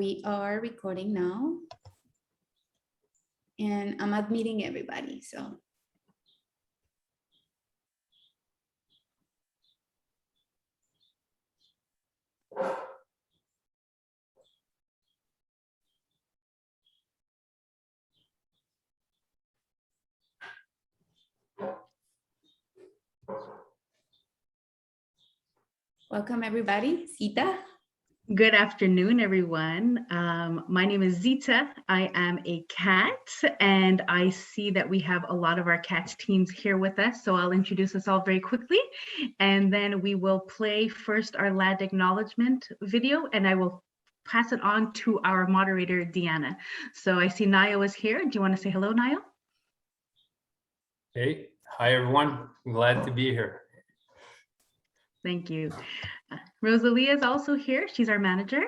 We are recording now. And I'm admitting everybody, so. Welcome everybody, Sita. Good afternoon, everyone. My name is Zita. I am a cat, and I see that we have a lot of our cats teams here with us. So I'll introduce us all very quickly, and then we will play first our land acknowledgement video, and I will pass it on to our moderator, Deanna. So I see Niall is here. Do you want to say hello, Niall? Hey, hi everyone. I'm glad to be here. Thank you. Rosalia is also here. She's our manager.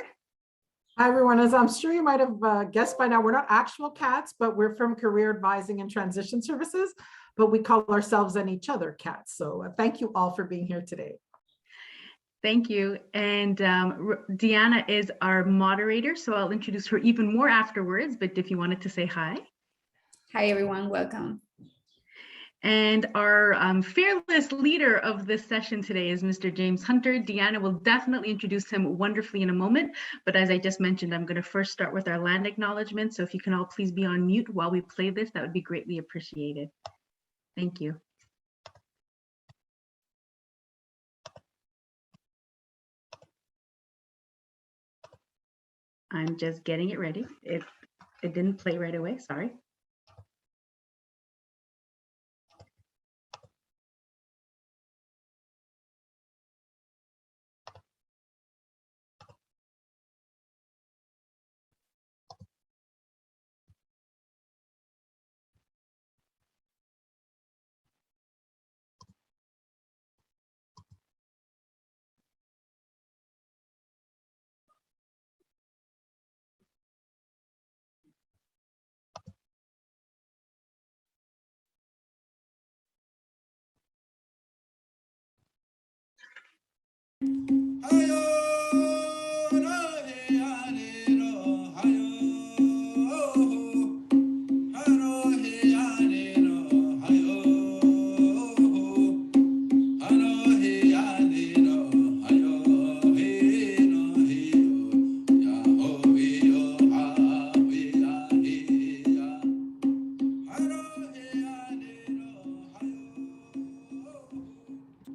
Hi, everyone. As I'm sure you might have guessed by now, we're not actual cats, but we're from Career Advising and Transition Services, but we call ourselves and each other cats. So thank you all for being here today. Thank you. And Deanna is our moderator, so I'll introduce her even more afterwards, but if you wanted to say hi. Hi, everyone. Welcome. And our fearless leader of this session today is Mr. James Hunter. Deanna will definitely introduce him wonderfully in a moment. But as I just mentioned, I'm going to first start with our land acknowledgement. So if you can all please be on mute while we play this, that would be greatly appreciated. Thank you. I'm just getting it ready. It didn't play right away, sorry.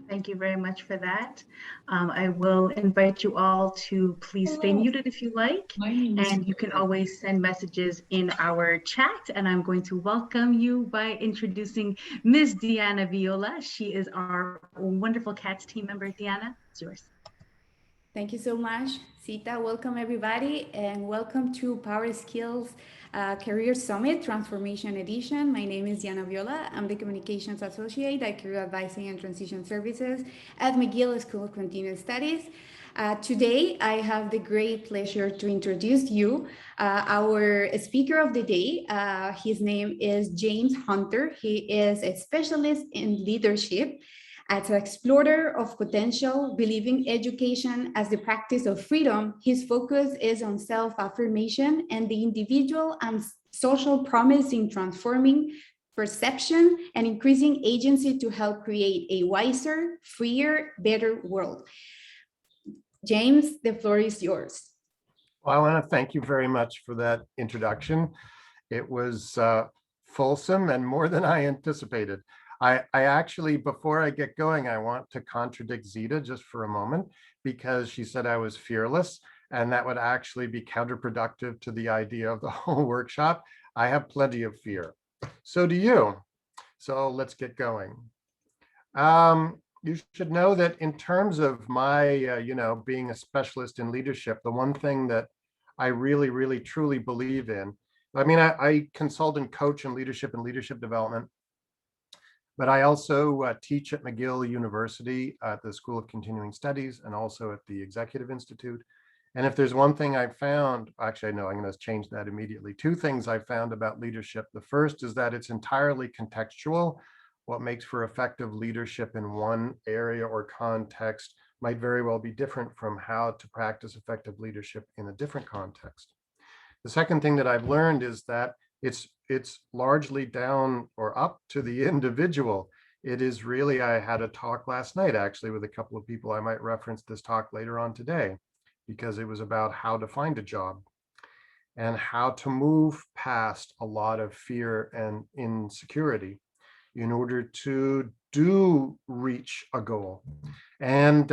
Thank you very much for that. I will invite you all to please stay muted if you like, and you can always send messages in our chat, and I'm going to welcome you by introducing Ms. Deanna Viola. She is our wonderful CATS team member. Deanna, it's yours. Thank you so much, Sita. Welcome everybody, and welcome to Power Skills Career Summit Transformation Edition. My name is Diana Viola. I'm the Communications Associate at Career Advising and Transition Services at McGill School of Continuing Studies. Today, I have the great pleasure to introduce you our speaker of the day. His name is James Hunter. He is a specialist in leadership. As an explorer of potential, believing education as the practice of freedom, his focus is on self-affirmation and the individual and social promise in transforming perception and increasing agency to help create a wiser, freer, better world. James, the floor is yours. Well, I want to thank you very much for that introduction. It was fulsome and more than I anticipated. I actually, before I get going, I want to contradict Zita just for a moment, because she said I was fearless, and that would actually be counterproductive to the idea of the whole workshop. I have plenty of fear. So do you. So let's get going. You should know that in terms of my, being a specialist in leadership, the one thing that I really, really, truly believe in, I consult and coach in leadership and leadership development. But I also teach at McGill University at the School of Continuing Studies and also at the Executive Institute. And if there's one thing I found, actually, no, I'm going to change that immediately. Two things I found about leadership. The first is that it's entirely contextual. What makes for effective leadership in one area or context might very well be different from how to practice effective leadership in a different context. The second thing that I've learned is that it's largely down or up to the individual. It is really, I had a talk last night actually with a couple of people. I might reference this talk later on today because it was about how to find a job and how to move past a lot of fear and insecurity in order to reach a goal. And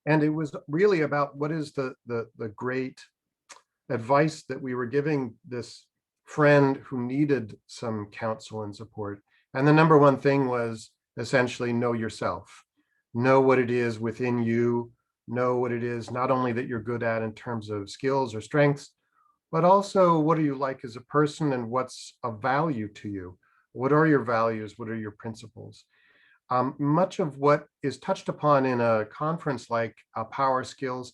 it was really about what is the great advice that we were giving this friend who needed some counsel and support. And the number one thing was essentially know yourself, know what it is within you, know what it is not only that you're good at in terms of skills or strengths, but also what are you like as a person and what's of value to you? What are your values? What are your principles? Much of what is touched upon in a conference like Power Skills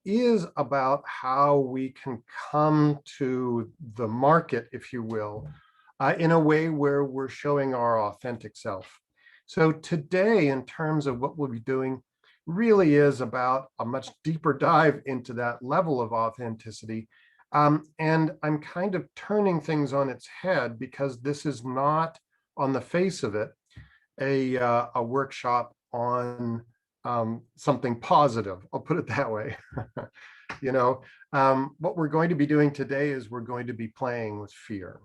is about how we can come to the market, if you will, in a way where we're showing our authentic self. So today, in terms of what we'll be doing, really is about a much deeper dive into that level of authenticity. And I'm kind of turning things on its head because this is not, on the face of it, a workshop on something positive. I'll put it that way. What we're going to be doing today is we're going to be playing with fear.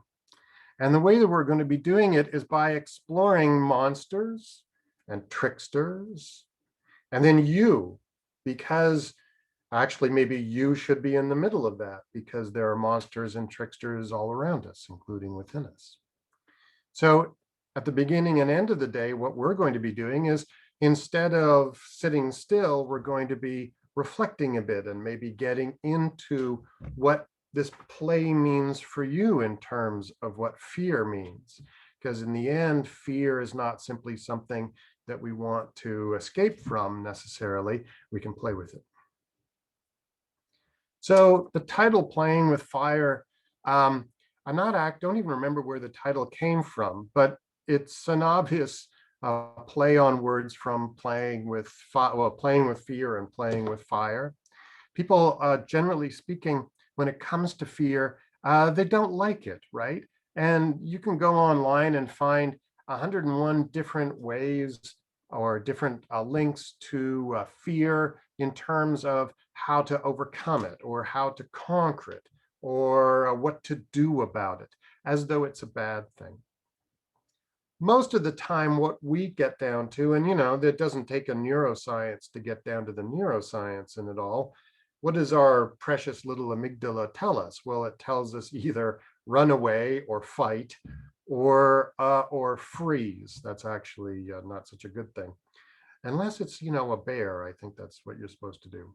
And the way that we're going to be doing it is by exploring monsters and tricksters, and then you, because actually maybe you should be in the middle of that because there are monsters and tricksters all around us, including within us. So at the beginning and end of the day, what we're going to be doing is, instead of sitting still, we're going to be reflecting a bit and maybe getting into what this play means for you in terms of what fear means. Because in the end, fear is not simply something that we want to escape from necessarily. We can play with it. So the title, Playing with Fire, don't even remember where the title came from, but it's an obvious play on words from playing with fear and playing with fire. People, generally speaking, when it comes to fear, they don't like it, right? And you can go online and find 101 different ways or different links to fear in terms of how to overcome it or how to conquer it or what to do about it, as though it's a bad thing. Most of the time, what we get down to, and that doesn't take a neuroscience to get down to the neuroscience in it all. What does our precious little amygdala tell us? Well, it tells us either run away or fight or freeze. That's actually not such a good thing. Unless it's, a bear, I think that's what you're supposed to do.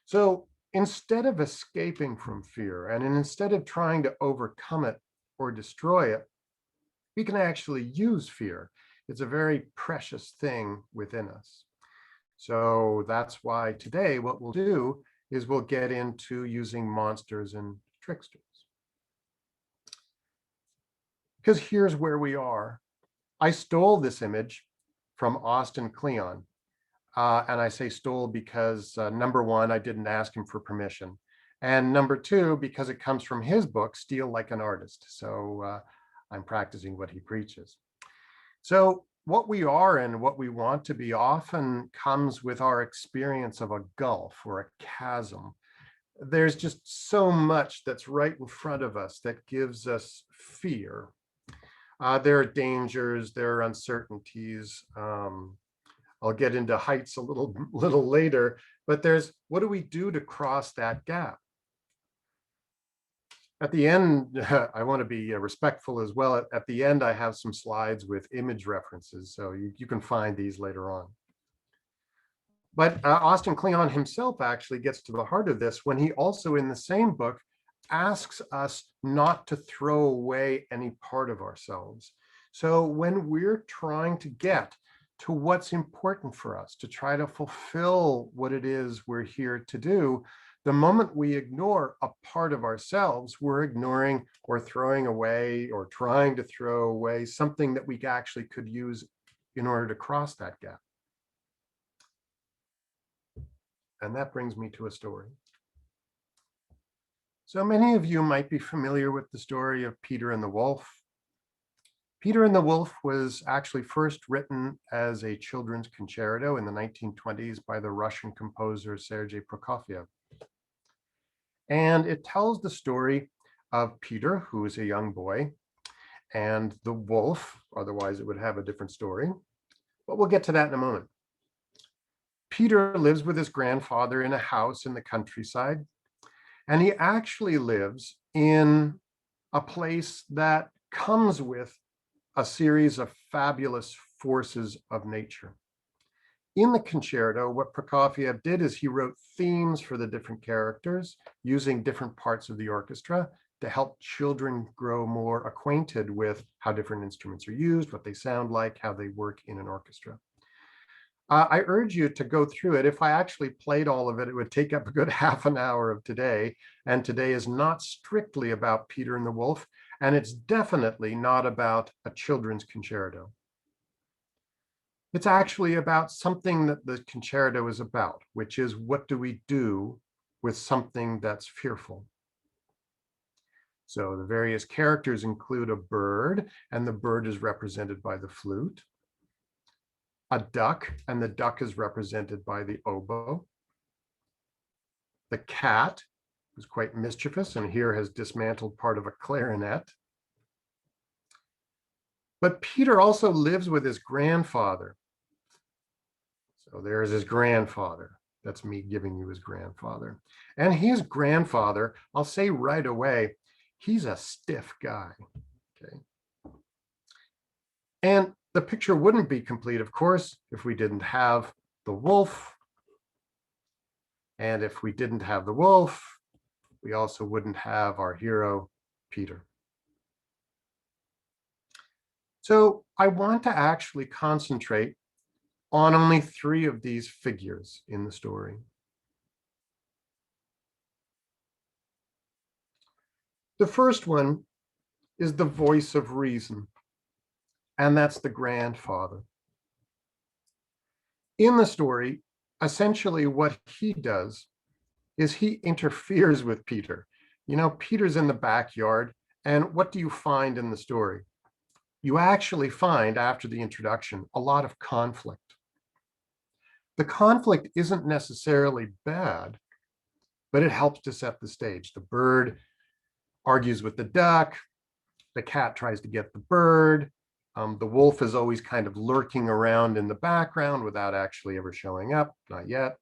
So instead of escaping from fear and instead of trying to overcome it or destroy it, we can actually use fear. It's a very precious thing within us. So that's why today what we'll do is we'll get into using monsters and tricksters. Because here's where we are. I stole this image from Austin Kleon. And I say stole because number one, I didn't ask him for permission. And number two, because it comes from his book, Steal Like an Artist. So I'm practicing what he preaches. So what we are and what we want to be often comes with our experience of a gulf or a chasm. There's just so much that's right in front of us that gives us fear. There are dangers, there are uncertainties. I'll get into heights a little later, but there's, what do we do to cross that gap? At the end, I want to be respectful as well. At the end, I have some slides with image references, so you can find these later on. But Austin Kleon himself actually gets to the heart of this when he also in the same book asks us not to throw away any part of ourselves. So when we're trying to get to what's important for us, to try to fulfill what it is we're here to do, the moment we ignore a part of ourselves, we're ignoring or throwing away or trying to throw away something that we actually could use in order to cross that gap. And that brings me to a story. So many of you might be familiar with the story of Peter and the Wolf. Peter and the Wolf was actually first written as a children's concerto in the 1920s by the Russian composer Sergei Prokofiev. And it tells the story of Peter, who is a young boy, and the wolf, otherwise it would have a different story. But we'll get to that in a moment. Peter lives with his grandfather in a house in the countryside, and he actually lives in a place that comes with a series of fabulous forces of nature. In the concerto, what Prokofiev did is he wrote themes for the different characters using different parts of the orchestra to help children grow more acquainted with how different instruments are used, what they sound like, how they work in an orchestra. I urge you to go through it. If I actually played all of it, it would take up a good half an hour of today. And today is not strictly about Peter and the Wolf, and it's definitely not about a children's concerto. It's actually about something that the concerto is about, which is what do we do with something that's fearful? So the various characters include a bird, and the bird is represented by the flute. A duck, and the duck is represented by the oboe. The cat, who's quite mischievous, and here has dismantled part of a clarinet. But Peter also lives with his grandfather. So there's his grandfather. That's me giving you his grandfather. And his grandfather, I'll say right away, he's a stiff guy. Okay. And the picture wouldn't be complete, of course, if we didn't have the wolf. And if we didn't have the wolf, we also wouldn't have our hero, Peter. So I want to actually concentrate on only 3 of these figures in the story. The first one is the voice of reason, and that's the grandfather. In the story, essentially what he does is he interferes with Peter. You know, Peter's in the backyard, and what do you find in the story? You actually find, after the introduction, a lot of conflict. The conflict isn't necessarily bad, but it helps to set the stage. The bird argues with the duck, the cat tries to get the bird, the wolf is always kind of lurking around in the background without actually ever showing up, not yet.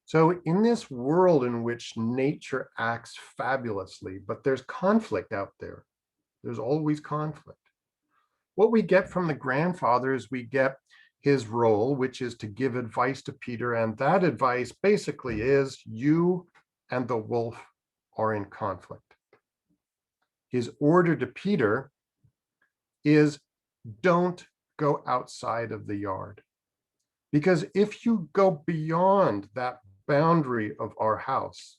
So in this world in which nature acts fabulously, but there's conflict out there, there's always conflict. What we get from the grandfather is we get his role, which is to give advice to Peter. And that advice basically is you and the wolf are in conflict. His order to Peter is don't go outside of the yard. Because if you go beyond that boundary of our house,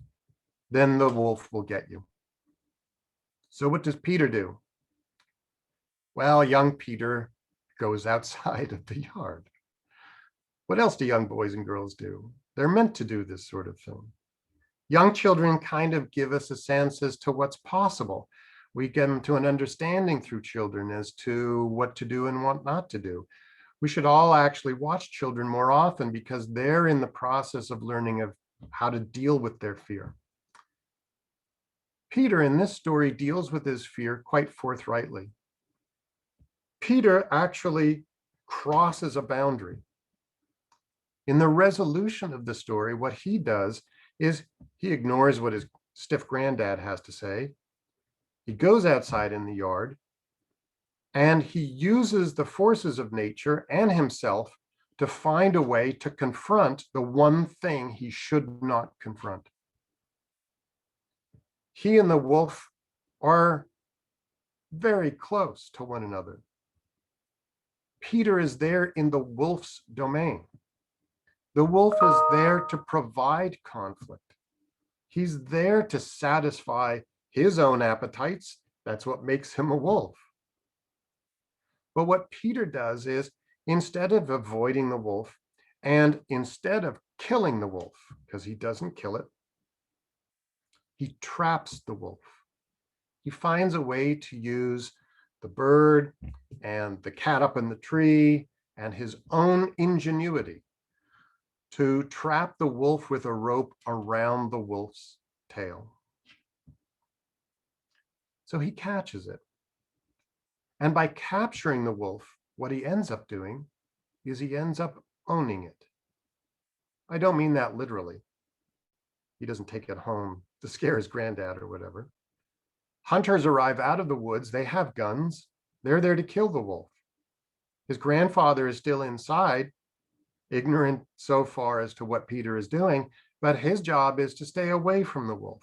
then the wolf will get you. So what does Peter do? Well, young Peter goes outside of the yard. What else do young boys and girls do? They're meant to do this sort of thing. Young children kind of give us a sense as to what's possible. We get them to an understanding through children as to what to do and what not to do. We should all actually watch children more often because they're in the process of learning of how to deal with their fear. Peter in this story deals with his fear quite forthrightly. Peter actually crosses a boundary. In the resolution of the story, what he does is he ignores what his stiff granddad has to say. He goes outside in the yard and he uses the forces of nature and himself to find a way to confront the one thing he should not confront. He and the wolf are very close to one another. Peter is there in the wolf's domain. The wolf is there to provide conflict. He's there to satisfy his own appetites. That's what makes him a wolf. But what Peter does is, instead of avoiding the wolf, and instead of killing the wolf, because he doesn't kill it. He traps the wolf. He finds a way to use the bird and the cat up in the tree and his own ingenuity to trap the wolf with a rope around the wolf's tail. So he catches it. And by capturing the wolf, what he ends up doing is he ends up owning it. I don't mean that literally. He doesn't take it home to scare his granddad or whatever. Hunters arrive out of the woods. They have guns. They're there to kill the wolf. His grandfather is still inside, ignorant so far as to what Peter is doing, but his job is to stay away from the wolf.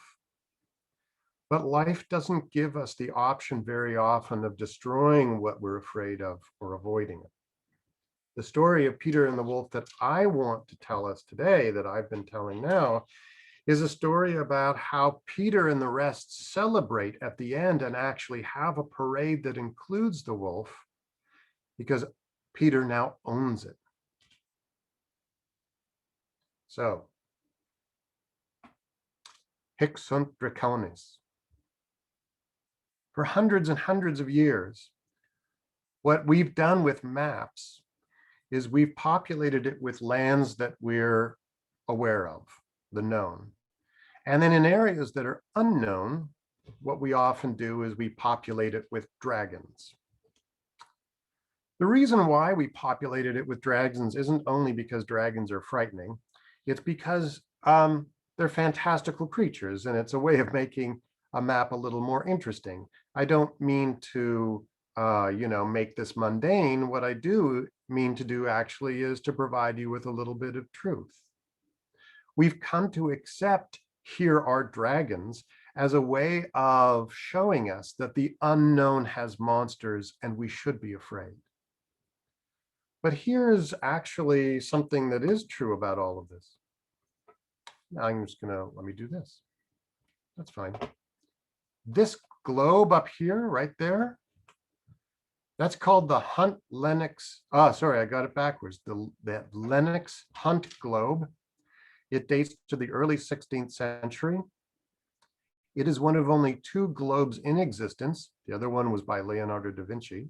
But life doesn't give us the option very often of destroying what we're afraid of or avoiding it. The story of Peter and the wolf that I want to tell us today, that I've been telling now, is a story about how Peter and the rest celebrate at the end and actually have a parade that includes the wolf, because Peter now owns it. So, hic sunt dracones. For hundreds and hundreds of years, what we've done with maps is we've populated it with lands that we're aware of, the known. And then in areas that are unknown, what we often do is we populate it with dragons. The reason why we populated it with dragons isn't only because dragons are frightening, it's because they're fantastical creatures, and it's a way of making a map a little more interesting. I don't mean to make this mundane. What I do mean to do actually is to provide you with a little bit of truth. We've come to accept "here are dragons" as a way of showing us that the unknown has monsters and we should be afraid. But here's actually something that is true about all of this. Now I'm just gonna, let me do this. That's fine. This globe up here, right there, that's called the Hunt Lennox. Sorry, I got it backwards. The Lennox Hunt globe. It dates to the early 16th century. It is one of only 2 globes in existence. The other one was by Leonardo da Vinci.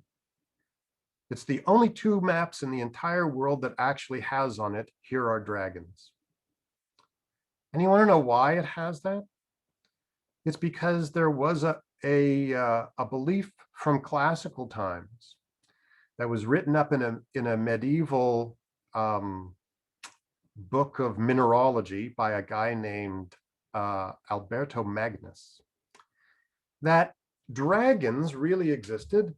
It's the only 2 maps in the entire world that actually has on it, "Here are dragons." And you want to know why it has that? It's because there was a belief from classical times that was written up in a medieval book of mineralogy by a guy named Alberto Magnus, that dragons really existed,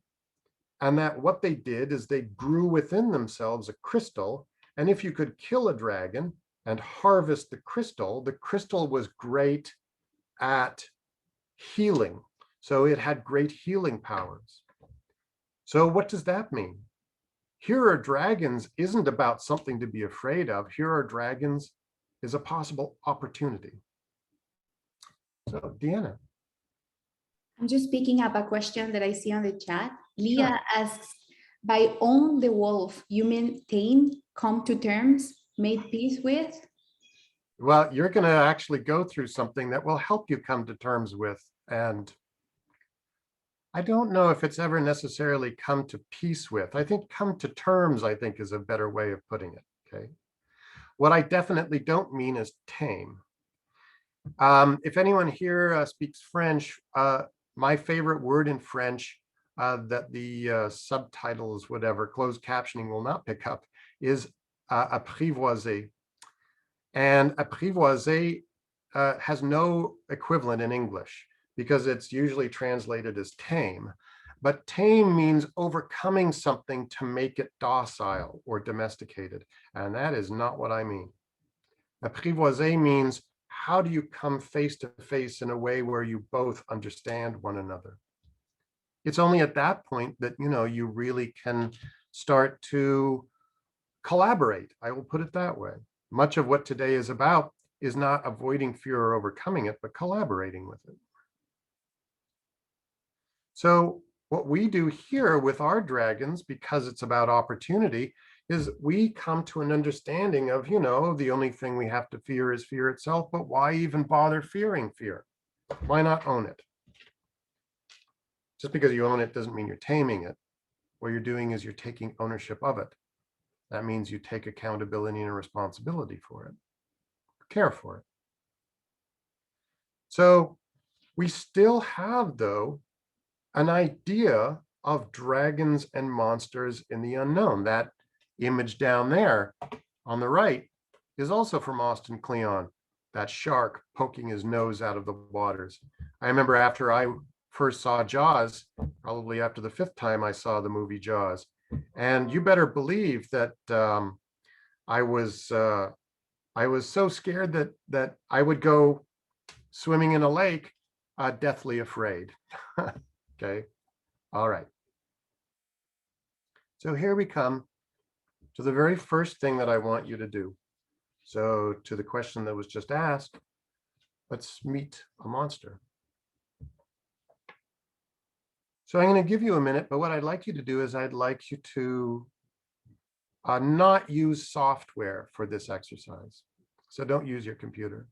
and that what they did is they grew within themselves a crystal, and if you could kill a dragon and harvest the crystal was great at healing. So it had great healing powers. So what does that mean? "Here are dragons" isn't about something to be afraid of. "Here are dragons" is a possible opportunity. So, Deanna. I'm just picking up a question that I see on the chat. Leah Sure. asks, by own the wolf, you mean tame, come to terms, made peace with? Well, you're going to actually go through something that will help you come to terms with. And I don't know if it's ever necessarily come to peace with. I think come to terms, I think, is a better way of putting it. Okay. What I definitely don't mean is tame. If anyone here speaks French, my favorite word in French that the subtitles, whatever, closed captioning will not pick up is apprivoiser. And apprivoiser has no equivalent in English because it's usually translated as tame. But tame means overcoming something to make it docile or domesticated. And that is not what I mean. Apprivoiser means, how do you come face to face in a way where you both understand one another? It's only at that point that, you really can start to collaborate. I will put it that way. Much of what today is about is not avoiding fear or overcoming it, but collaborating with it. So what we do here with our dragons, because it's about opportunity, is we come to an understanding of, the only thing we have to fear is fear itself, but why even bother fearing fear? Why not own it? Just because you own it doesn't mean you're taming it. What you're doing is you're taking ownership of it. That means you take accountability and responsibility for it, care for it. So we still have, though, an idea of dragons and monsters in the unknown. That image down there on the right is also from Austin Kleon, that shark poking his nose out of the waters. I remember after I first saw Jaws, probably after the 5th time I saw the movie Jaws, and you better believe that I was so scared that I would go swimming in a lake, deathly afraid. Okay, all right. So here we come to the very first thing that I want you to do. So to the question that was just asked, let's meet a monster. So I'm going to give you a minute, but what I'd like you to do is I'd like you to not use software for this exercise. So don't use your computer.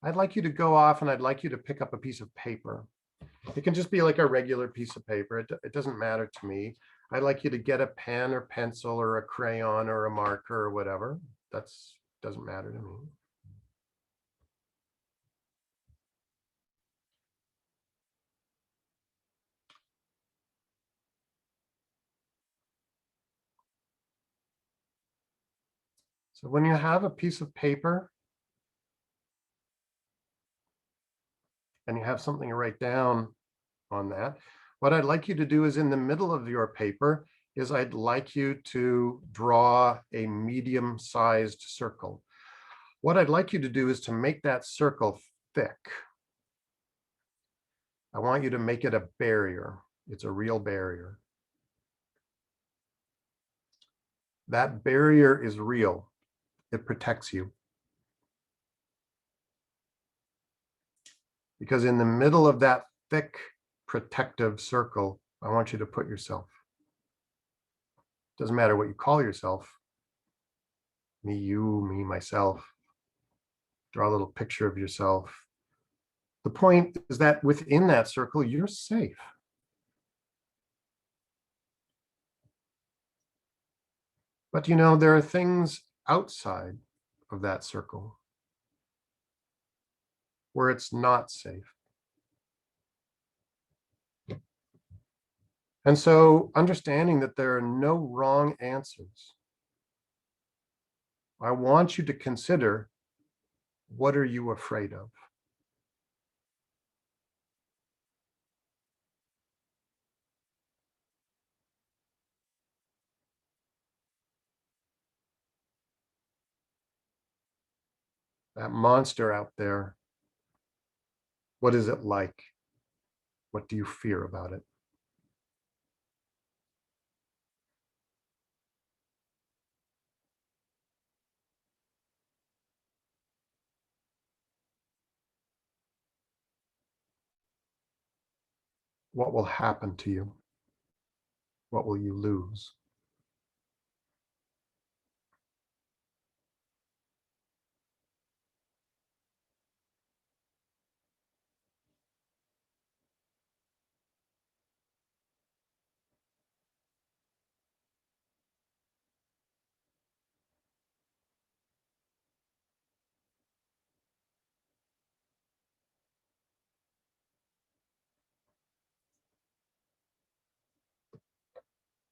I'd like you to go off and I'd like you to pick up a piece of paper. It can just be like a regular piece of paper. It doesn't matter to me. I'd like you to get a pen or pencil or a crayon or a marker or whatever. That's doesn't matter to me. So when you have a piece of paper and you have something to write down on that, what I'd like you to do is in the middle of your paper is I'd like you to draw a medium-sized circle. What I'd like you to do is to make that circle thick. I want you to make it a barrier. It's a real barrier. That barrier is real. It protects you. Because in the middle of that thick, protective circle, I want you to put yourself. Doesn't matter what you call yourself. Me, you, me, myself. Draw a little picture of yourself. The point is that within that circle, you're safe. But there are things outside of that circle where it's not safe. And so understanding that there are no wrong answers, I want you to consider, what are you afraid of? That monster out there, what is it like? What do you fear about it? What will happen to you? What will you lose?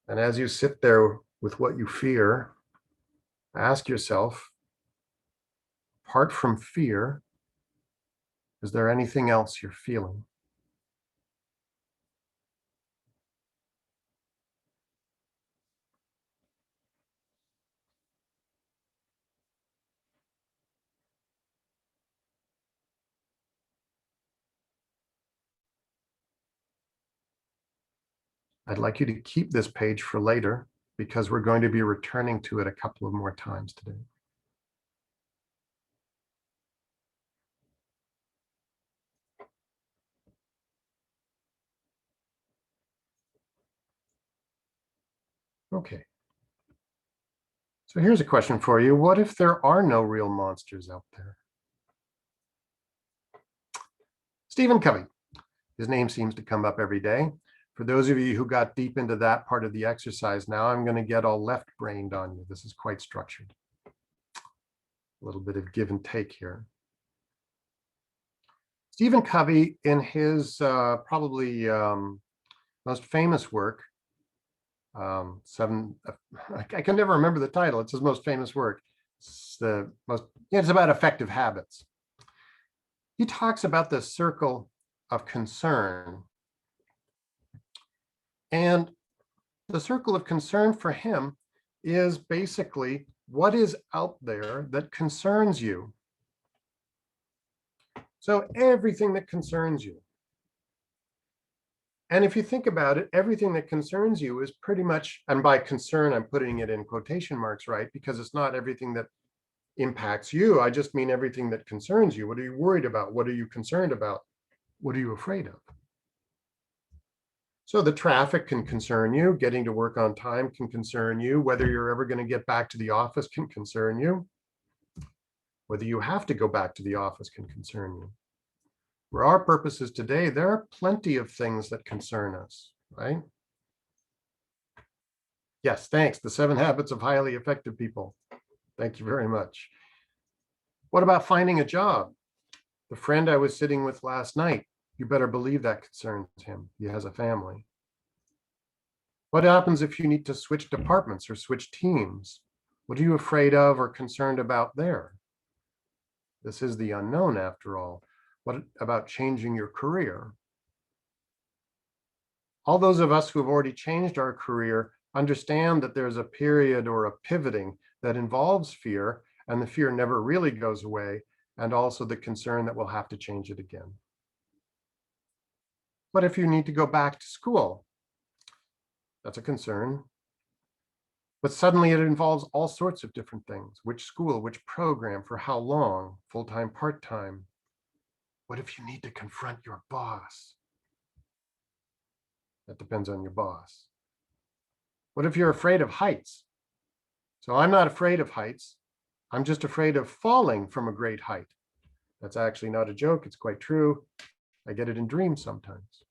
And as you sit there with what you fear, ask yourself, apart from fear, is there anything else you're feeling? I'd like you to keep this page for later because we're going to be returning to it a couple of more times today. Okay. So here's a question for you. What if there are no real monsters out there? Stephen Covey. His name seems to come up every day. For those of you who got deep into that part of the exercise, now I'm going to get all left-brained on you. This is quite structured. A little bit of give and take here. Stephen Covey, in his probably most famous work, I can never remember the title. It's his most famous work. It's about effective habits. He talks about the circle of concern. And the circle of concern for him is basically what is out there that concerns you. So everything that concerns you. And if you think about it, everything that concerns you is pretty much, and by concern, I'm putting it in quotation marks, right? Because it's not everything that impacts you. I just mean everything that concerns you. What are you worried about? What are you concerned about? What are you afraid of? So the traffic can concern you. Getting to work on time can concern you. Whether you're ever going to get back to the office can concern you. Whether you have to go back to the office can concern you. For our purposes today, there are plenty of things that concern us, right? Yes, thanks. The 7 Habits of Highly Effective People. Thank you very much. What about finding a job? The friend I was sitting with last night, you better believe that concerns him. He has a family. What happens if you need to switch departments or switch teams? What are you afraid of or concerned about there? This is the unknown after all. What about changing your career? All those of us who have already changed our career understand that there's a period or a pivoting that involves fear, and the fear never really goes away, and also the concern that we'll have to change it again. What if you need to go back to school? That's a concern. But suddenly it involves all sorts of different things. Which school, which program, for how long, full-time, part-time? What if you need to confront your boss? That depends on your boss. What if you're afraid of heights? So I'm not afraid of heights. I'm just afraid of falling from a great height. That's actually not a joke. It's quite true. I get it in dreams sometimes.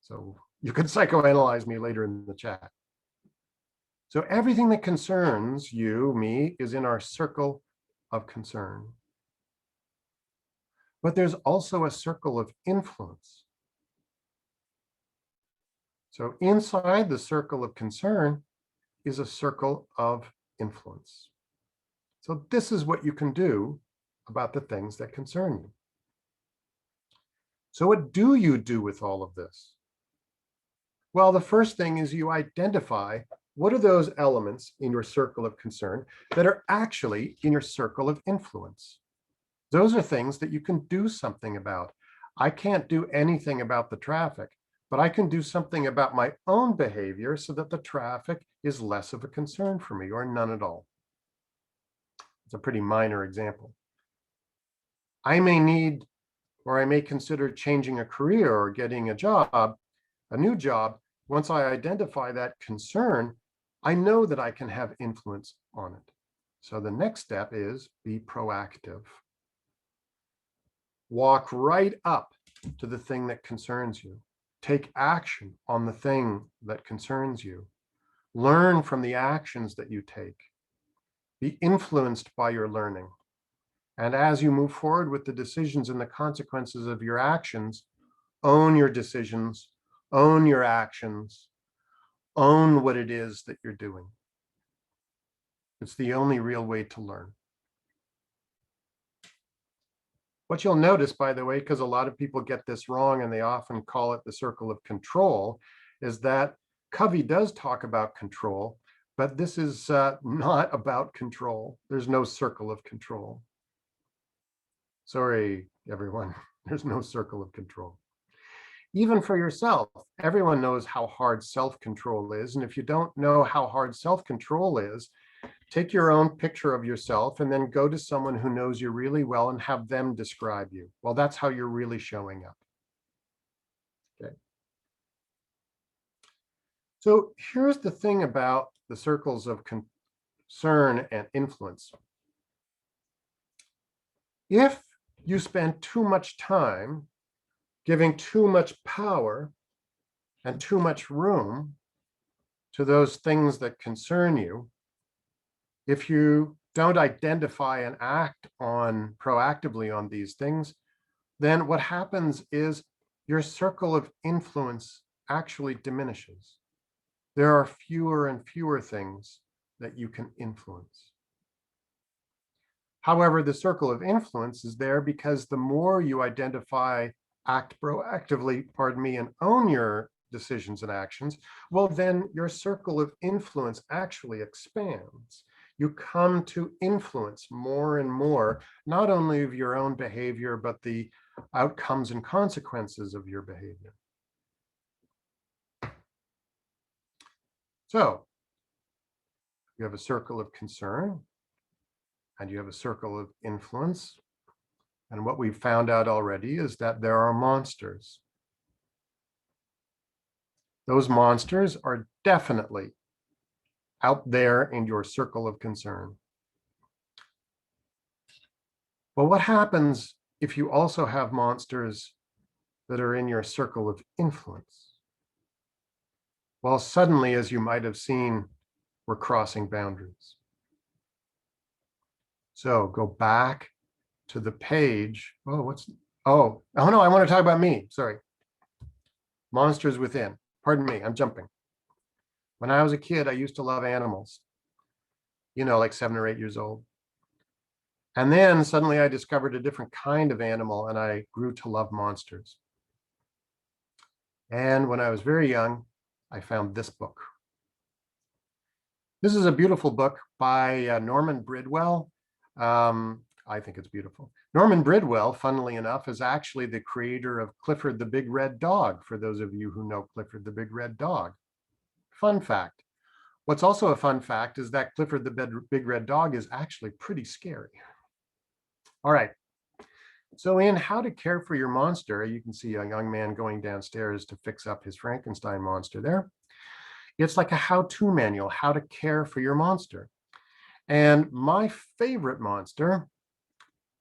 So you can psychoanalyze me later in the chat. So everything that concerns you, me, is in our circle of concern. But there's also a circle of influence. So inside the circle of concern is a circle of influence. So this is what you can do about the things that concern you. So what do you do with all of this? Well, the first thing is you identify what are those elements in your circle of concern that are actually in your circle of influence. Those are things that you can do something about. I can't do anything about the traffic, but I can do something about my own behavior so that the traffic is less of a concern for me, or none at all. It's a pretty minor example. I may need, or I may consider changing a career or getting a job, a new job. Once I identify that concern, I know that I can have influence on it. So the next step is be proactive. Walk right up to the thing that concerns you. Take action on the thing that concerns you. Learn from the actions that you take. Be influenced by your learning. And as you move forward with the decisions and the consequences of your actions, own your decisions, own your actions, own what it is that you're doing. It's the only real way to learn. What you'll notice, by the way, because a lot of people get this wrong and they often call it the circle of control, is that Covey does talk about control, but this is not about control. There's no circle of control. Sorry, everyone, there's no circle of control. Even for yourself, everyone knows how hard self-control is. And if you don't know how hard self-control is, take your own picture of yourself and then go to someone who knows you really well and have them describe you. Well, that's how you're really showing up. Okay. So here's the thing about the circles of concern, and influence. If you spend too much time giving too much power and too much room to those things that concern you, if you don't identify and act on proactively on these things, then what happens is your circle of influence actually diminishes. There are fewer and fewer things that you can influence. However, the circle of influence is there because the more you identify, act proactively, and own your decisions and actions, well, then your circle of influence actually expands. You come to influence more and more, not only of your own behavior, but the outcomes and consequences of your behavior. So you have a circle of concern and you have a circle of influence. And what we've found out already is that there are monsters. Those monsters are definitely out there in your circle of concern. But what happens if you also have monsters that are in your circle of influence? Well, suddenly, as you might have seen, we're crossing boundaries. So go back to the page. Oh no, I want to talk about me. Sorry. Monsters within. Pardon me, I'm jumping. When I was a kid, I used to love animals, like 7 or 8 years old. And then suddenly I discovered a different kind of animal and I grew to love monsters. And when I was very young, I found this book. This is a beautiful book by Norman Bridwell. I think it's beautiful. Norman Bridwell, funnily enough, is actually the creator of Clifford the Big Red Dog, for those of you who know Clifford the Big Red Dog. Fun fact. What's also a fun fact is that Clifford the Big Red Dog is actually pretty scary. All right. So in How to Care for Your Monster, you can see a young man going downstairs to fix up his Frankenstein monster there. It's like a how-to manual, how to care for your monster. And my favorite monster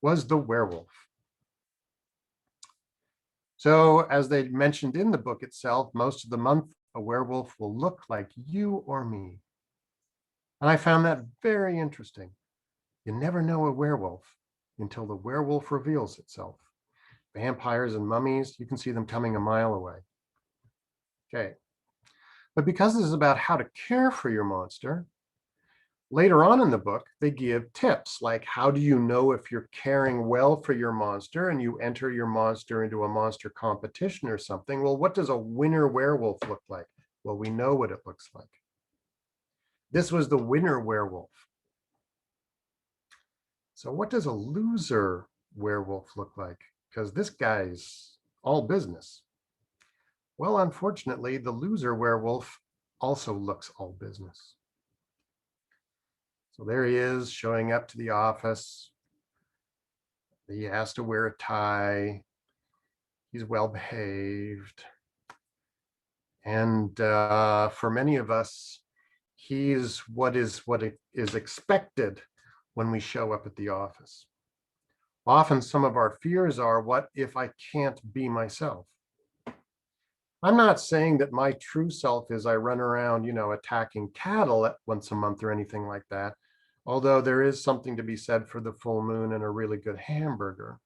was the werewolf. So as they mentioned in the book itself, most of the month, a werewolf will look like you or me. And I found that very interesting. You never know a werewolf until the werewolf reveals itself. Vampires and mummies, you can see them coming a mile away. Okay. But because this is about how to care for your monster, later on in the book, they give tips like, how do you know if you're caring well for your monster and you enter your monster into a monster competition or something? Well, what does a winner werewolf look like? Well, we know what it looks like. This was the winner werewolf. So what does a loser werewolf look like? Because this guy's all business. Well, unfortunately, the loser werewolf also looks all business. So there he is showing up to the office. He has to wear a tie. He's well behaved. And for many of us, he's what is expected when we show up at the office. Often some of our fears are, what if I can't be myself? I'm not saying that my true self is I run around, attacking cattle once a month or anything like that. Although there is something to be said for the full moon and a really good hamburger.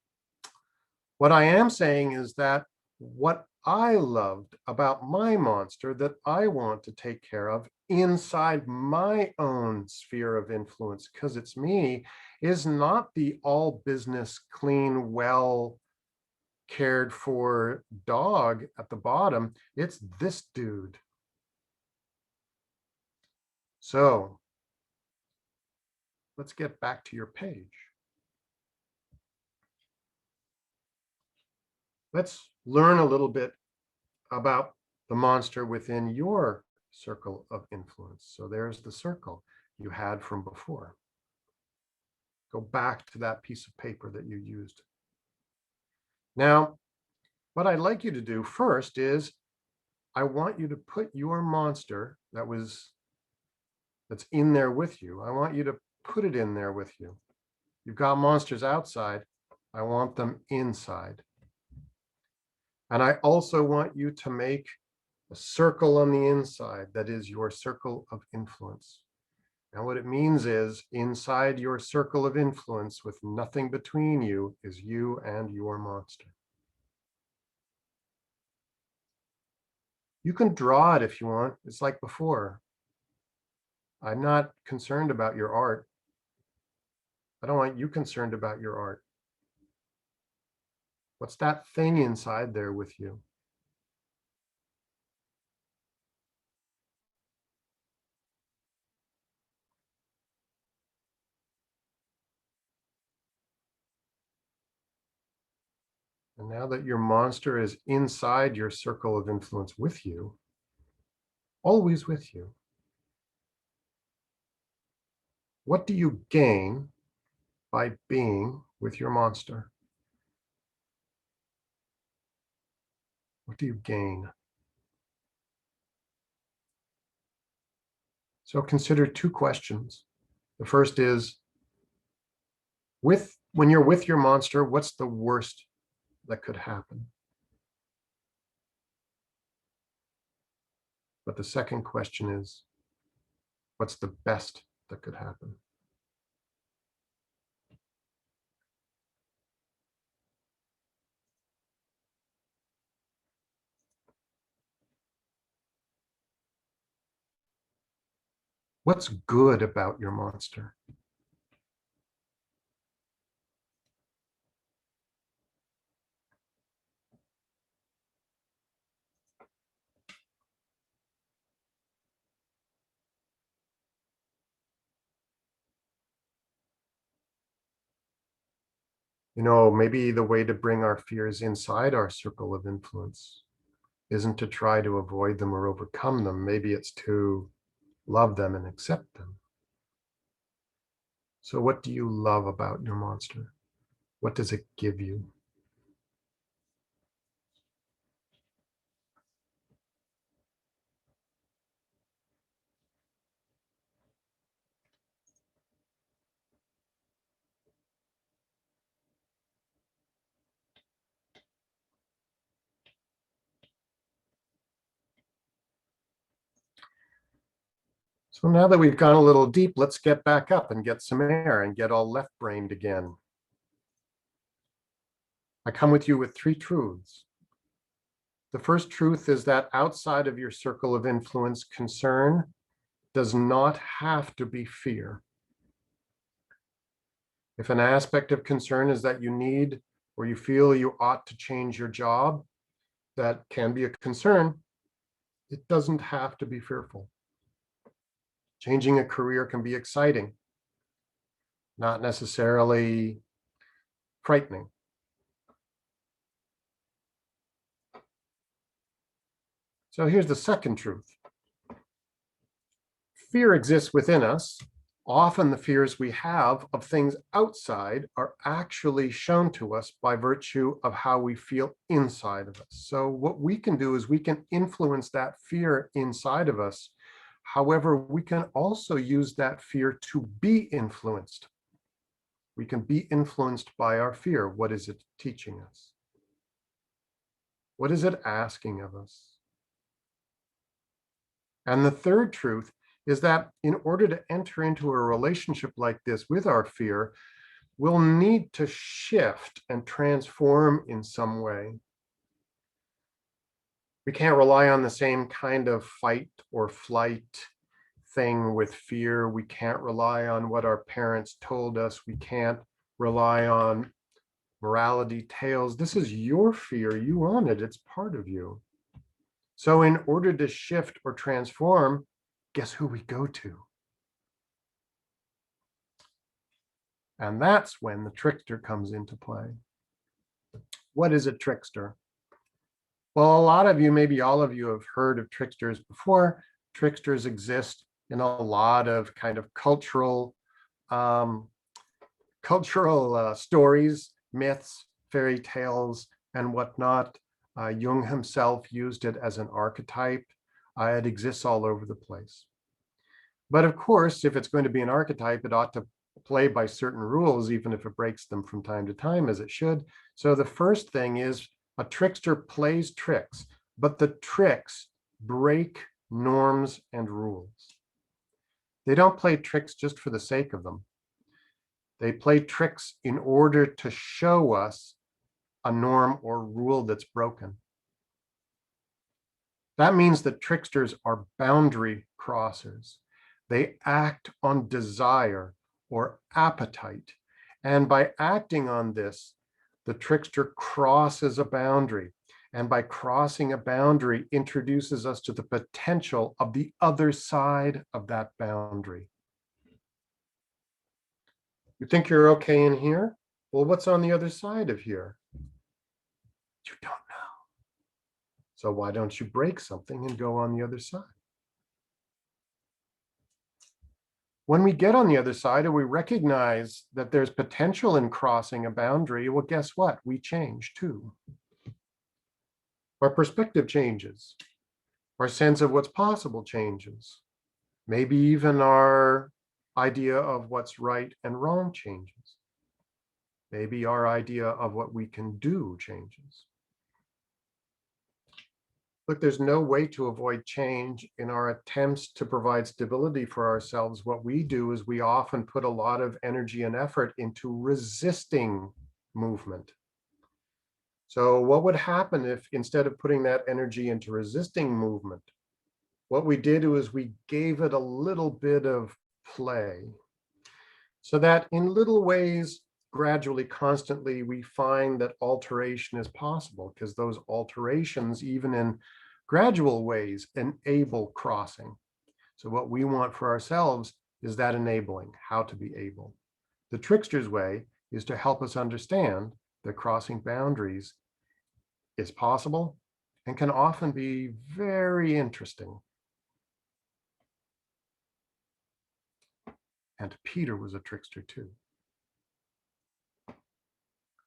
What I am saying is that what I loved about my monster that I want to take care of inside my own sphere of influence, because it's me, is not the all business, clean, well cared for dog at the bottom. It's this dude. So let's get back to your page. Let's learn a little bit about the monster within your circle of influence. So there's the circle you had from before. Go back to that piece of paper that you used. Now, what I'd like you to do first is I want you to put your monster that was that's in there with you. I want you to put it in there with you. You've got monsters outside. I want them inside. And I also want you to make a circle on the inside that is your circle of influence. And what it means is inside your circle of influence with nothing between you is you and your monster. You can draw it if you want. It's like before. I'm not concerned about your art. I don't want you concerned about your art. What's that thing inside there with you? And now that your monster is inside your circle of influence with you, always with you, what do you gain by being with your monster? What do you gain? So consider two questions. The first is, when you're with your monster, what's the worst that could happen? But the second question is, what's the best that could happen? What's good about your monster? You know, maybe the way to bring our fears inside our circle of influence isn't to try to avoid them or overcome them. Maybe it's to love them and accept them. So what do you love about your monster? What does it give you? So now that we've gone a little deep, let's get back up and get some air and get all left-brained again. I come with you with three truths. The first truth is that outside of your circle of influence, concern does not have to be fear. If an aspect of concern is that you need or you feel you ought to change your job, that can be a concern. It doesn't have to be fearful. Changing a career can be exciting, not necessarily frightening. So here's the second truth. Fear exists within us. Often the fears we have of things outside are actually shown to us by virtue of how we feel inside of us. So what we can do is we can influence that fear inside of us. However, we can also use that fear to be influenced. We can be influenced by our fear. What is it teaching us? What is it asking of us? And the third truth is that in order to enter into a relationship like this with our fear, we'll need to shift and transform in some way. We can't rely on the same kind of fight or flight thing with fear. We can't rely on what our parents told us. We can't rely on morality tales. This is your fear. You own it. It's part of you. So in order to shift or transform, guess who we go to? And that's when the trickster comes into play. What is a trickster? Well, a lot of you, maybe all of you, have heard of tricksters before. Tricksters exist in a lot of kind of cultural stories, myths, fairy tales, and whatnot. Jung himself used it as an archetype. It exists all over the place. But of course, if it's going to be an archetype, it ought to play by certain rules, even if it breaks them from time to time, as it should. So the first thing is a trickster plays tricks, but the tricks break norms and rules. They don't play tricks just for the sake of them. They play tricks in order to show us a norm or rule that's broken. That means that tricksters are boundary crossers. They act on desire or appetite. And by acting on this, the trickster crosses a boundary. And by crossing a boundary, introduces us to the potential of the other side of that boundary. You think you're okay in here? Well, what's on the other side of here? You don't know. So why don't you break something and go on the other side? When we get on the other side and we recognize that there's potential in crossing a boundary, well, guess what? We change too. Our perspective changes. Our sense of what's possible changes. Maybe even our idea of what's right and wrong changes. Maybe our idea of what we can do changes. Look, there's no way to avoid change in our attempts to provide stability for ourselves. What we do is we often put a lot of energy and effort into resisting movement. So what would happen if instead of putting that energy into resisting movement, what we did was we gave it a little bit of play, so that in little ways, gradually, constantly, we find that alteration is possible, because those alterations, even in gradual ways, enable crossing. So what we want for ourselves is that enabling, how to be able. The trickster's way is to help us understand that crossing boundaries is possible and can often be very interesting. And Peter was a trickster too.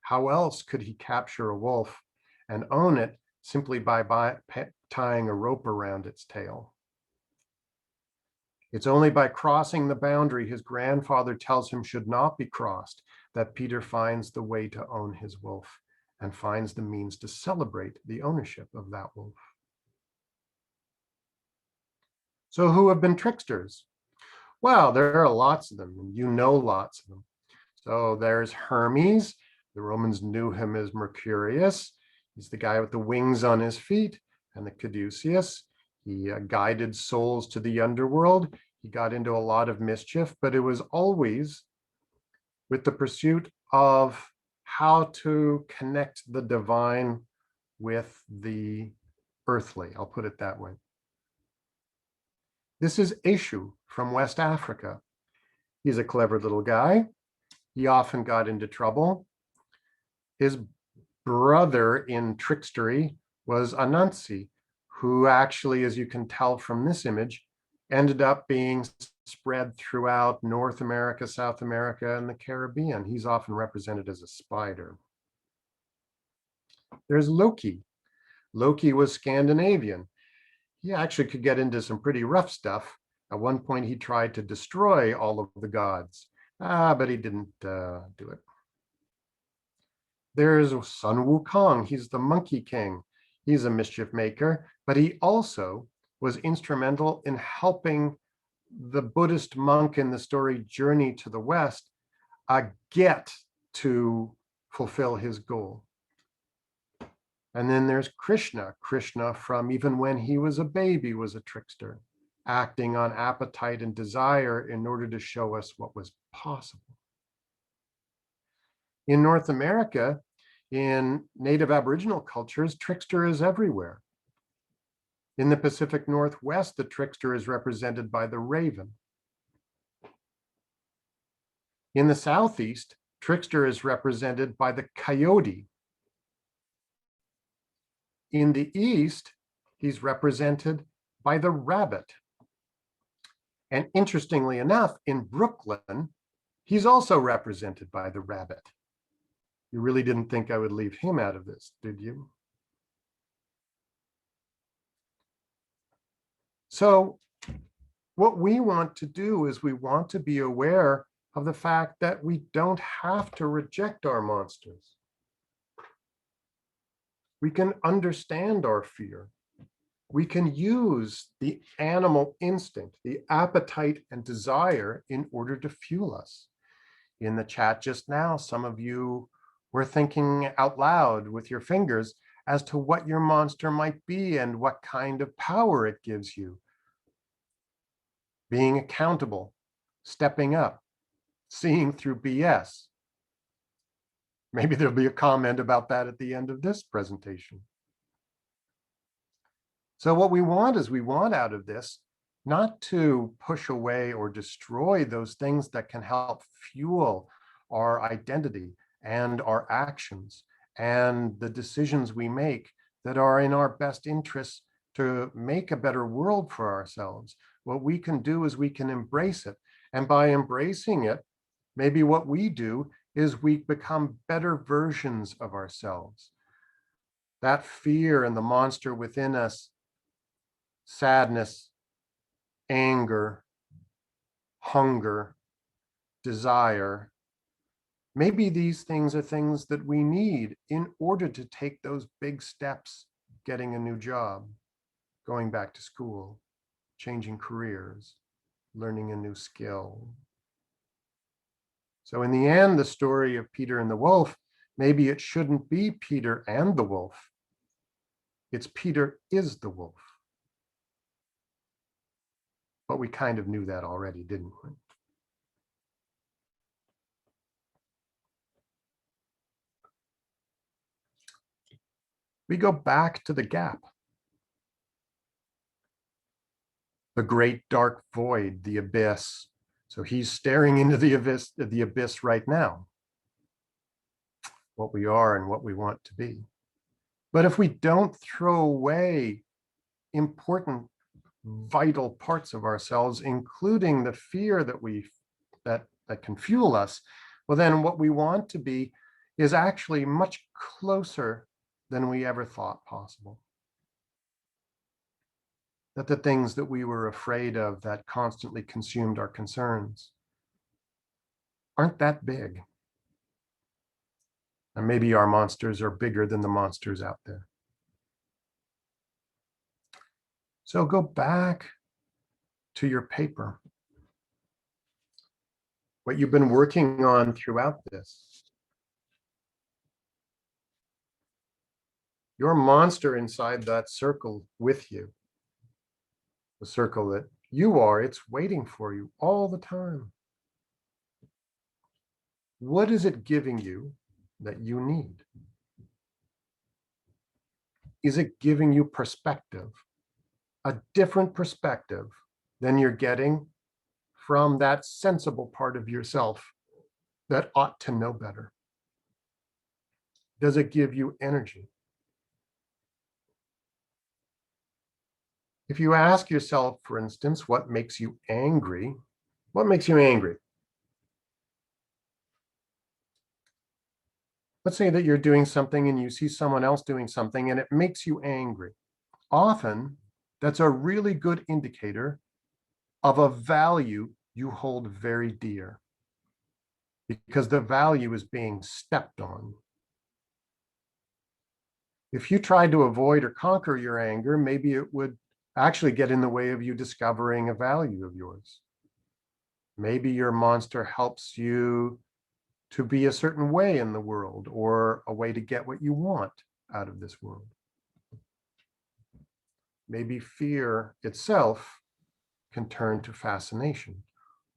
How else could he capture a wolf and own it simply by tying a rope around its tail? It's only by crossing the boundary his grandfather tells him should not be crossed that Peter finds the way to own his wolf and finds the means to celebrate the ownership of that wolf. So who have been tricksters? Well, there are lots of them, and you know lots of them. So there's Hermes. The Romans knew him as Mercurius. He's the guy with the wings on his feet, and the caduceus. He guided souls to the underworld. He got into a lot of mischief, but it was always with the pursuit of how to connect the divine with the earthly. I'll put it that way. This is Eshu from West Africa. He's a clever little guy. He often got into trouble. His brother in trickstery was Anansi, who actually, as you can tell from this image, ended up being spread throughout North America, South America, and the Caribbean. He's often represented as a spider. There's Loki. Loki was Scandinavian. He actually could get into some pretty rough stuff. At one point, he tried to destroy all of the gods, but he didn't do it. There's Sun Wukong. He's the Monkey King. He's a mischief maker, but he also was instrumental in helping the Buddhist monk in the story Journey to the West get to fulfill his goal. And then there's Krishna. Krishna, from even when he was a baby, was a trickster, acting on appetite and desire in order to show us what was possible. In North America, in native Aboriginal cultures, trickster is everywhere. In the Pacific Northwest, the trickster is represented by the raven. In the Southeast, trickster is represented by the coyote. In the East, he's represented by the rabbit. And interestingly enough, in Brooklyn, he's also represented by the rabbit. You really didn't think I would leave him out of this, did you? So what we want to do is we want to be aware of the fact that we don't have to reject our monsters. We can understand our fear. We can use the animal instinct, the appetite and desire in order to fuel us. In the chat just now, some of you were thinking out loud with your fingers as to what your monster might be and what kind of power it gives you. Being accountable, stepping up, seeing through BS. Maybe there'll be a comment about that at the end of this presentation. So what we want is we want out of this not to push away or destroy those things that can help fuel our identity and our actions and the decisions we make that are in our best interests to make a better world for ourselves. What we can do is we can embrace it. And by embracing it, maybe what we do is we become better versions of ourselves. That fear and the monster within us, sadness, anger, hunger, desire, maybe these things are things that we need in order to take those big steps, getting a new job, going back to school, changing careers, learning a new skill. So in the end, the story of Peter and the wolf, maybe it shouldn't be Peter and the wolf. It's Peter is the wolf. But we kind of knew that already, didn't we? We go back to the gap. The great dark void, the abyss. So he's staring into the abyss right now. What we are and what we want to be. But if we don't throw away important, vital parts of ourselves, including the fear that can fuel us, well, then what we want to be is actually much closer than we ever thought possible. That the things that we were afraid of that constantly consumed our concerns aren't that big. And maybe our monsters are bigger than the monsters out there. So go back to your paper. What you've been working on throughout this. Your monster inside that circle with you. The circle that you are, it's waiting for you all the time. What is it giving you that you need? Is it giving you perspective? A different perspective than you're getting from that sensible part of yourself that ought to know better? Does it give you energy? If you ask yourself, for instance, what makes you angry? What makes you angry? Let's say that you're doing something and you see someone else doing something and it makes you angry. Often, that's a really good indicator of a value you hold very dear, because the value is being stepped on. If you tried to avoid or conquer your anger, maybe it would actually get in the way of you discovering a value of yours. Maybe your monster helps you to be a certain way in the world, or a way to get what you want out of this world. Maybe fear itself can turn to fascination,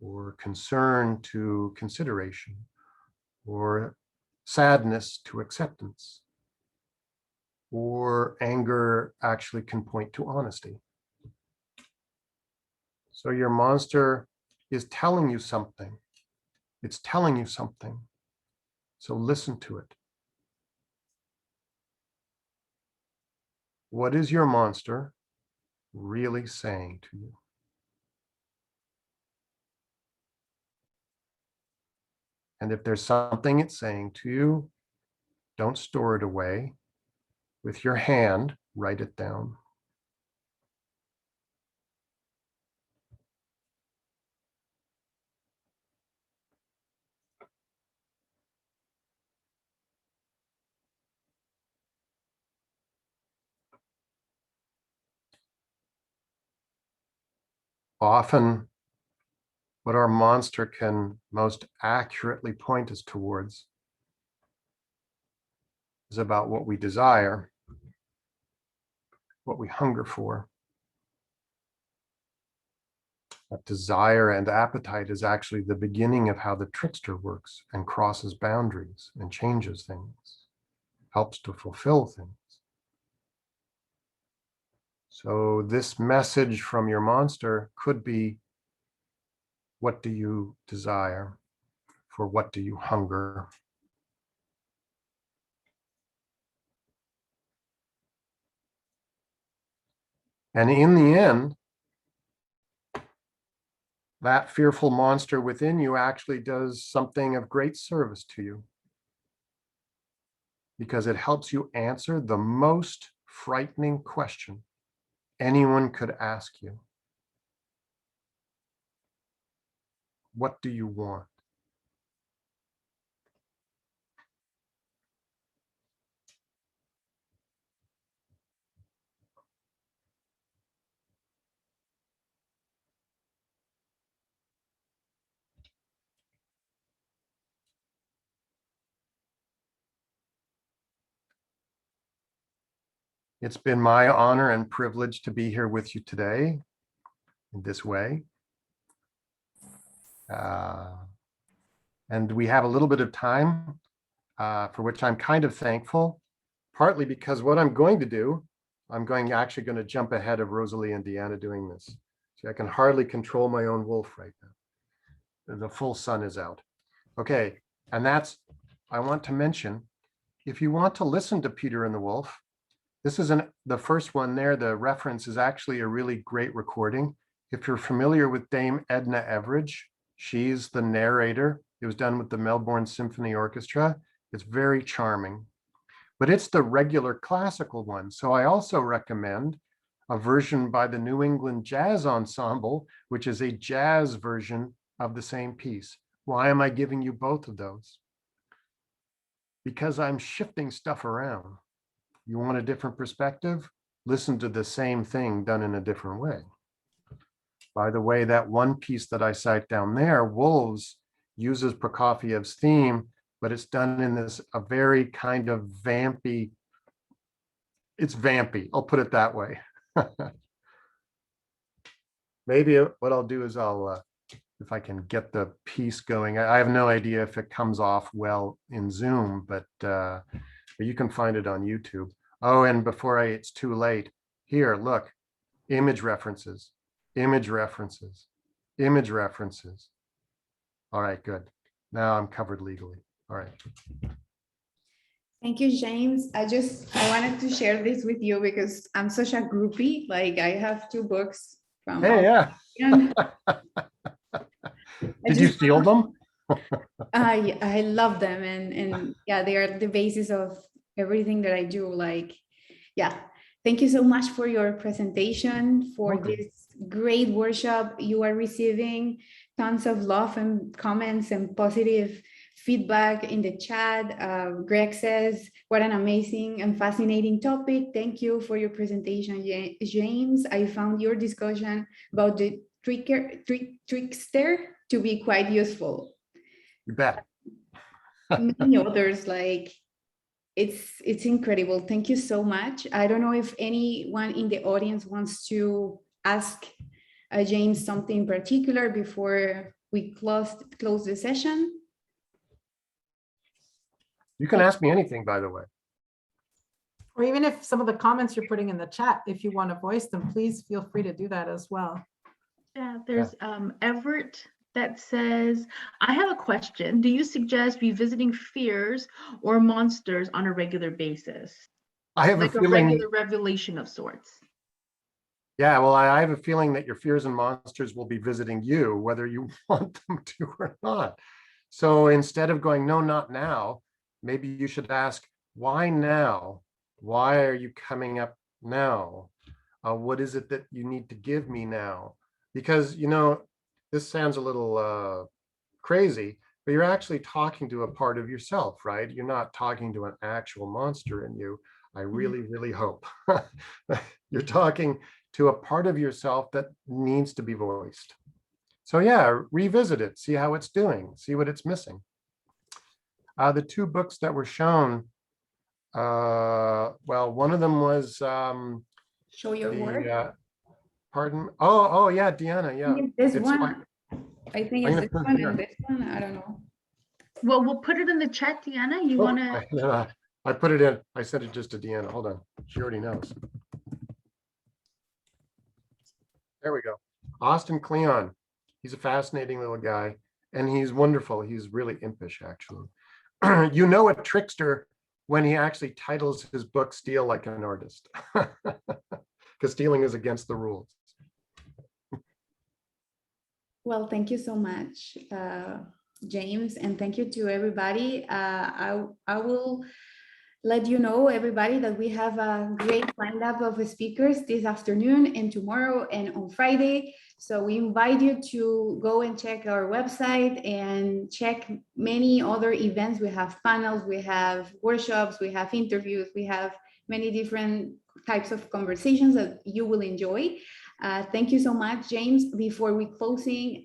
or concern to consideration, or sadness to acceptance, or anger actually can point to honesty. So your monster is telling you something. It's telling you something. So listen to it. What is your monster really saying to you? And if there's something it's saying to you, don't store it away. With your hand, write it down. often what our monster can most accurately point us towards is about what we desire, what we hunger for. That desire and appetite is actually the beginning of how the trickster works and crosses boundaries and changes things, helps to fulfill things. So this message from your monster could be, what do you desire? For what do you hunger? And in the end, that fearful monster within you actually does something of great service to you, because it helps you answer the most frightening question anyone could ask you. What do you want? It's been my honor and privilege to be here with you today in this way. And we have a little bit of time for which I'm kind of thankful, partly because what I'm going to do, actually going to jump ahead of Rosalie and Deanna doing this. See, I can hardly control my own wolf right now. The full sun is out. Okay, and I want to mention, if you want to listen to Peter and the Wolf, this is the first one there. The reference is actually a really great recording. If you're familiar with Dame Edna Everage, she's the narrator. It was done with the Melbourne Symphony Orchestra. It's very charming, but it's the regular classical one. So I also recommend a version by the New England Jazz Ensemble, which is a jazz version of the same piece. Why am I giving you both of those? Because I'm shifting stuff around. You want a different perspective? Listen to the same thing done in a different way. By the way, that one piece that I cite down there, Wolves, uses Prokofiev's theme, but it's done in a very kind of vampy, it's vampy, I'll put it that way. Maybe what I'll do is if I can get the piece going, I have no idea if it comes off well in Zoom, but you can find it on YouTube. Oh, and before it's too late, here, look, image references, image references, image references. All right, good. Now I'm covered legally. All right. Thank you, James. I wanted to share this with you because I'm such a groupie. Like, I have 2 books from. Hey, yeah. Did you steal them? I love them, and yeah, they are the basis of everything that I do. Like, yeah. Thank you so much for your presentation, for this great workshop. You are receiving tons of love and comments and positive feedback in the chat. Greg says, what an amazing and fascinating topic. Thank you for your presentation, James. I found your discussion about the trickster to be quite useful. You bet. Many others, like, it's incredible. Thank you so much. I don't know if anyone in the audience wants to ask James something in particular before we close the session. You can ask me anything, by the way. Or even if some of the comments you're putting in the chat, if you want to voice them, please feel free to do that as well. Yeah, there's Everett that says, I have a question. Do you suggest revisiting fears or monsters on a regular basis? I have like a feeling. Regular revelation of sorts. Yeah, well, I have a feeling that your fears and monsters will be visiting you, whether you want them to or not. So instead of going, no, not now, maybe you should ask, why now? Why are you coming up now? What is it that you need to give me now? Because, this sounds a little crazy, but you're actually talking to a part of yourself, right? You're not talking to an actual monster in you. I really, really hope. You're talking to a part of yourself that needs to be voiced. So yeah, revisit it, see how it's doing, see what it's missing. The two books that were shown, well, one of them was Show your work. pardon. Oh yeah, Deanna, yeah. This It's one, fine. I think I'm it's gonna this put it one here. and this one. I don't know. Well, we'll put it in the chat, Deanna. You Oh, want to? I put it in. I sent it just to Deanna. Hold on. She already knows. There we go. Austin Kleon. He's a fascinating little guy, and he's wonderful. He's really impish, actually. You know a trickster when he actually titles his book "Steal Like an Artist," because stealing is against the rules. Well, thank you so much, James, and thank you to everybody. I will let you know, everybody, that we have a great lineup of speakers this afternoon and tomorrow and on Friday. So we invite you to go and check our website and check many other events. We have panels, we have workshops, we have interviews, we have many different types of conversations that you will enjoy. Thank you so much, James. Before we closing,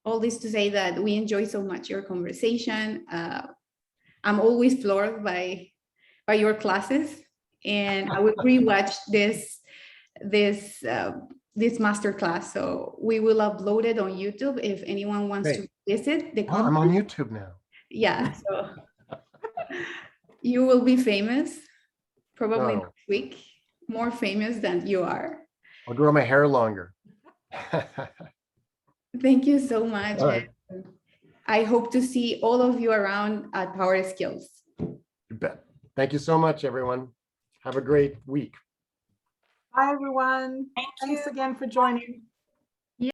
all this to say that we enjoy so much your conversation. I'm always floored by your classes, and I will rewatch this master class. So we will upload it on YouTube if anyone wants to visit the Oh, I'm on YouTube now. Yeah, so you will be famous probably No. next week, more famous than you are. I'll grow my hair longer. Thank you so much. All right. I hope to see all of you around at Power Skills. You bet. Thank you so much, everyone. Have a great week. Bye, everyone. Thanks again for joining.